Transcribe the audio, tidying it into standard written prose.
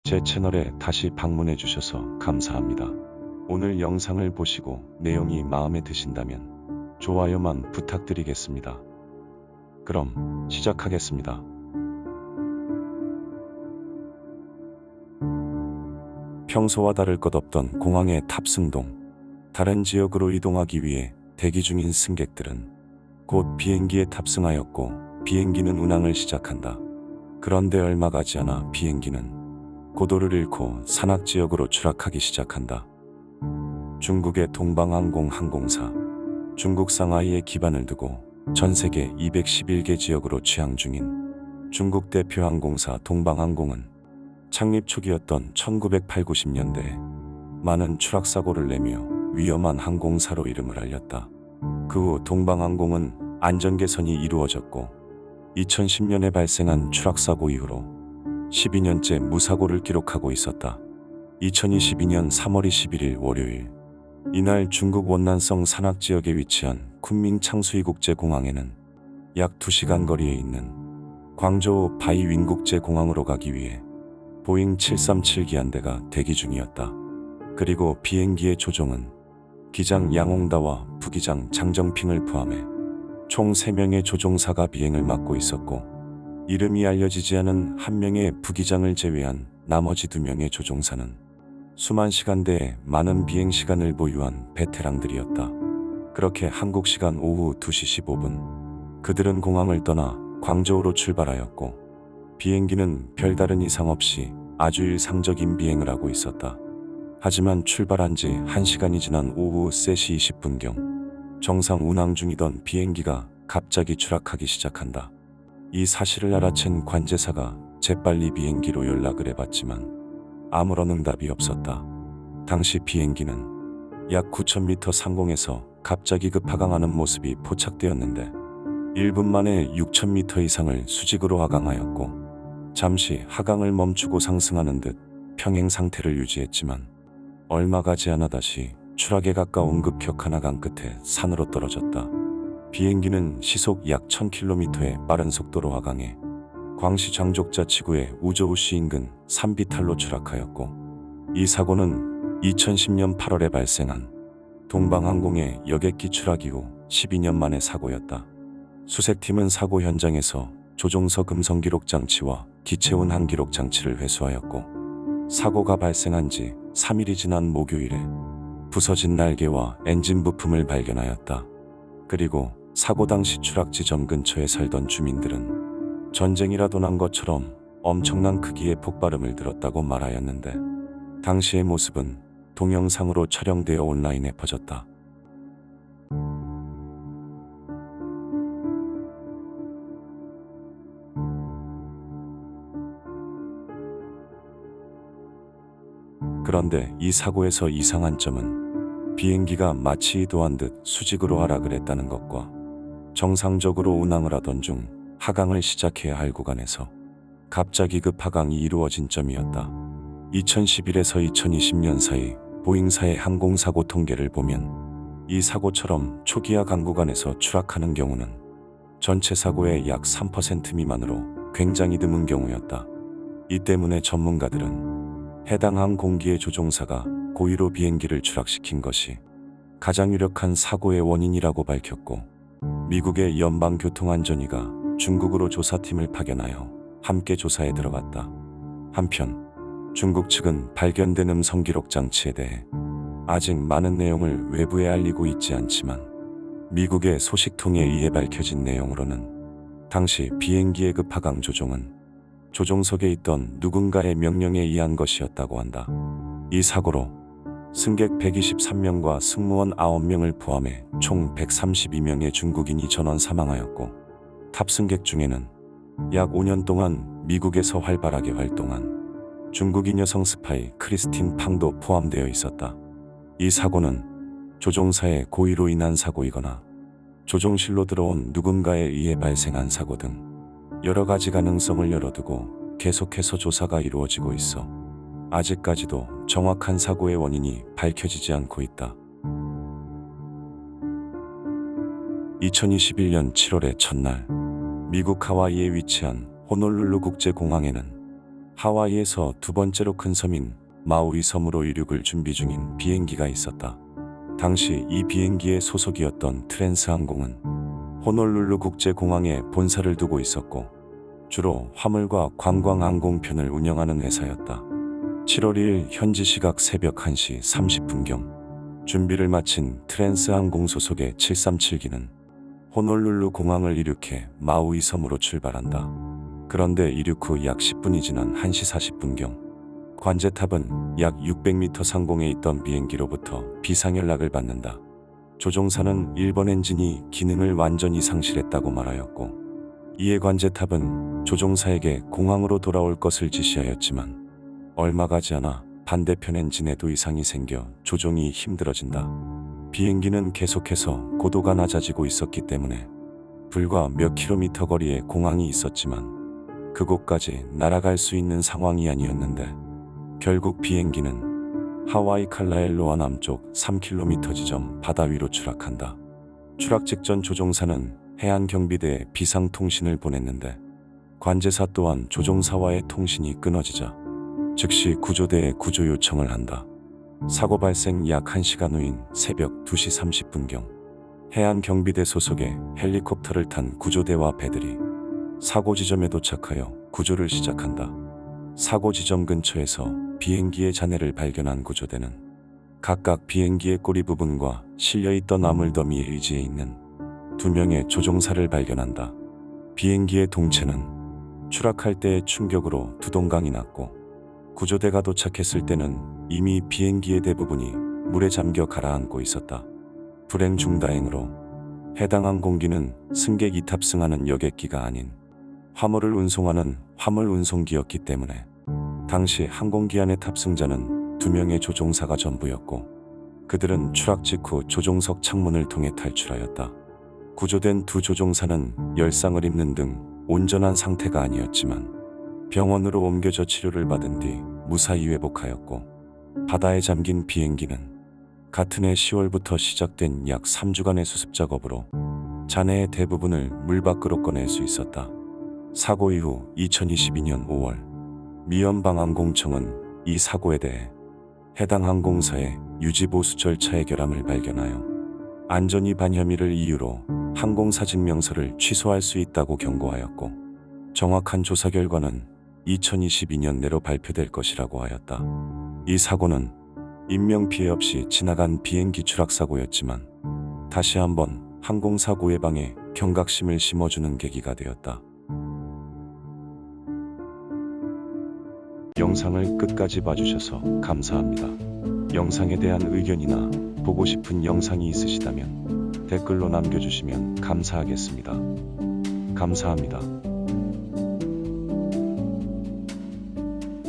제 채널에 다시 방문해 주셔서 감사합니다. 오늘 영상을 보시고 내용이 마음에 드신다면 좋아요만 부탁드리겠습니다. 그럼 시작하겠습니다. 평소와 다를 것 없던 공항의 탑승동. 다른 지역으로 이동하기 위해 대기 중인 승객들은 곧 비행기에 탑승하였고 비행기는 운항을 시작한다. 그런데 얼마 가지 않아 비행기는 고도를 잃고 산악지역으로 추락하기 시작한다. 중국의 동방항공 항공사. 중국 상하이에 기반을 두고 전 세계 211개 지역으로 취항 중인 중국 대표 항공사 동방항공은 창립 초기였던 1980~90년대에 많은 추락사고를 내며 위험한 항공사로 이름을 알렸다. 그 후 동방항공은 안전 개선이 이루어졌고 2010년에 발생한 추락사고 이후로 12년째 무사고를 기록하고 있었다. 2022년 3월 21일 월요일, 이날 중국 원난성 산악지역에 위치한 쿤밍 창수이국제공항에는 약 2시간 거리에 있는 광저우 바이윈국제공항으로 가기 위해 보잉 737 기한대가 대기 중이었다. 그리고 비행기의 조종은 기장 양홍다와 부기장 장정핑을 포함해 총 3명의 조종사가 비행을 맡고 있었고, 이름이 알려지지 않은 한 명의 부기장을 제외한 나머지 2명의 조종사는 수만 시간대에 많은 비행 시간을 보유한 베테랑들이었다. 그렇게 한국 시간 오후 2시 15분, 그들은 공항을 떠나 광저우로 출발하였고 비행기는 별다른 이상 없이 아주 일상적인 비행을 하고 있었다. 하지만 출발한 지 1시간이 지난 오후 3시 20분경 정상 운항 중이던 비행기가 갑자기 추락하기 시작한다. 이 사실을 알아챈 관제사가 재빨리 비행기로 연락을 해봤지만 아무런 응답이 없었다. 당시 비행기는 약 9,000m 상공에서 갑자기 급하강하는 모습이 포착되었는데 1분 만에 6,000m 이상을 수직으로 하강하였고 잠시 하강을 멈추고 상승하는 듯 평행 상태를 유지했지만 얼마 가지 않아 다시 추락에 가까운 급격한 하강 끝에 산으로 떨어졌다. 비행기는 시속 약 1000km의 빠른 속도로 하강해 광시 장족자치구의 우저우시 인근 산비탈로 추락하였고, 이 사고는 2010년 8월에 발생한 동방항공의 여객기 추락 이후 12년 만의 사고였다. 수색팀은 사고 현장에서 조종석 음성 기록 장치와 기체운 항기록 장치를 회수하였고, 사고가 발생한 지 3일이 지난 목요일에 부서진 날개와 엔진 부품을 발견하였다. 그리고 사고 당시 추락 지점 근처에 살던 주민들은 전쟁이라도 난 것처럼 엄청난 크기의 폭발음을 들었다고 말하였는데, 당시의 모습은 동영상으로 촬영되어 온라인에 퍼졌다. 그런데 이 사고에서 이상한 점은 비행기가 마치 의도한 듯 수직으로 하락을 했다는 것과 정상적으로 운항을 하던 중 하강을 시작해야 할 구간에서 갑자기 급하강이 이루어진 점이었다. 2011에서 2020년 사이 보잉사의 항공사고 통계를 보면 이 사고처럼 초기 하강 구간에서 추락하는 경우는 전체 사고의 약 3% 미만으로 굉장히 드문 경우였다. 이 때문에 전문가들은 해당 항공기의 조종사가 고의로 비행기를 추락시킨 것이 가장 유력한 사고의 원인이라고 밝혔고, 미국의 연방교통안전위가 중국으로 조사팀을 파견하여 함께 조사에 들어갔다. 한편 중국 측은 발견된 음성 기록 장치에 대해 아직 많은 내용을 외부에 알리고 있지 않지만, 미국의 소식통에 의해 밝혀진 내용으로는 당시 비행기의 급하강 조종은 조종석에 있던 누군가의 명령에 의한 것이었다고 한다. 이 사고로 승객 123명과 승무원 9명을 포함해 총 132명의 중국인이 전원 사망하였고, 탑승객 중에는 약 5년 동안 미국에서 활발하게 활동한 중국인 여성 스파이 크리스틴 팡도 포함되어 있었다. 이 사고는 조종사의 고의로 인한 사고이거나 조종실로 들어온 누군가에 의해 발생한 사고 등 여러 가지 가능성을 열어두고 계속해서 조사가 이루어지고 있어 아직까지도 정확한 사고의 원인이 밝혀지지 않고 있다. 2021년 7월의 첫날, 미국 하와이에 위치한 호놀룰루 국제공항에는 하와이에서 두 번째로 큰 섬인 마우이 섬으로 이륙을 준비 중인 비행기가 있었다. 당시 이 비행기의 소속이었던 트랜스 항공은 호놀룰루 국제공항에 본사를 두고 있었고 주로 화물과 관광 항공편을 운영하는 회사였다. 7월 2일 현지 시각 새벽 1시 30분경 준비를 마친 트랜스 항공 소속의 737기는 호놀룰루 공항을 이륙해 마우이 섬으로 출발한다. 그런데 이륙 후 약 10분이 지난 1시 40분경 관제탑은 약 600m 상공에 있던 비행기로부터 비상연락을 받는다. 조종사는 1번 엔진이 기능을 완전히 상실했다고 말하였고 이에 관제탑은 조종사에게 공항으로 돌아올 것을 지시하였지만 얼마 가지 않아 반대편 엔진에도 이상이 생겨 조종이 힘들어진다. 비행기는 계속해서 고도가 낮아지고 있었기 때문에 불과 몇 킬로미터 거리에 공항이 있었지만 그곳까지 날아갈 수 있는 상황이 아니었는데 결국 비행기는 하와이 칼라엘로아 남쪽 3km 지점 바다 위로 추락한다. 추락 직전 조종사는 해안경비대에 비상통신을 보냈는데 관제사 또한 조종사와의 통신이 끊어지자 즉시 구조대에 구조 요청을 한다. 사고 발생 약 1시간 후인 새벽 2시 30분경 해안경비대 소속의 헬리콥터를 탄 구조대와 배들이 사고 지점에 도착하여 구조를 시작한다. 사고 지점 근처에서 비행기의 잔해를 발견한 구조대는 각각 비행기의 꼬리 부분과 실려있던 아물더미의 의지에 있는 2명의 조종사를 발견한다. 비행기의 동체는 추락할 때의 충격으로 두동강이 났고 구조대가 도착했을 때는 이미 비행기의 대부분이 물에 잠겨 가라앉고 있었다. 불행 중다행으로 해당 항공기는 승객이 탑승하는 여객기가 아닌 화물을 운송하는 화물 운송기였기 때문에 당시 항공기 안의 탑승자는 2명의 조종사가 전부였고 그들은 추락 직후 조종석 창문을 통해 탈출하였다. 구조된 2 조종사는 열상을 입는 등 온전한 상태가 아니었지만 병원으로 옮겨져 치료를 받은 뒤 무사히 회복하였고 바다에 잠긴 비행기는 같은 해 10월부터 시작된 약 3주간의 수습 작업으로 잔해의 대부분을 물 밖으로 꺼낼 수 있었다. 사고 이후 2022년 5월 미연방항공청은 이 사고에 대해 해당 항공사의 유지보수 절차의 결함을 발견하여 안전 위반 혐의를 이유로 항공사 증명서를 취소할 수 있다고 경고하였고 정확한 조사 결과는 2022년 내로 발표될 것이라고 하였다. 이 사고는 인명피해 없이 지나간 비행기 추락사고였지만 다시 한번 항공사고 예방에 경각심을 심어주는 계기가 되었다. 영상을 끝까지 봐주셔서 감사합니다. 영상에 대한 의견이나 보고 싶은 영상이 있으시다면 댓글로 남겨주시면 감사하겠습니다. 감사합니다.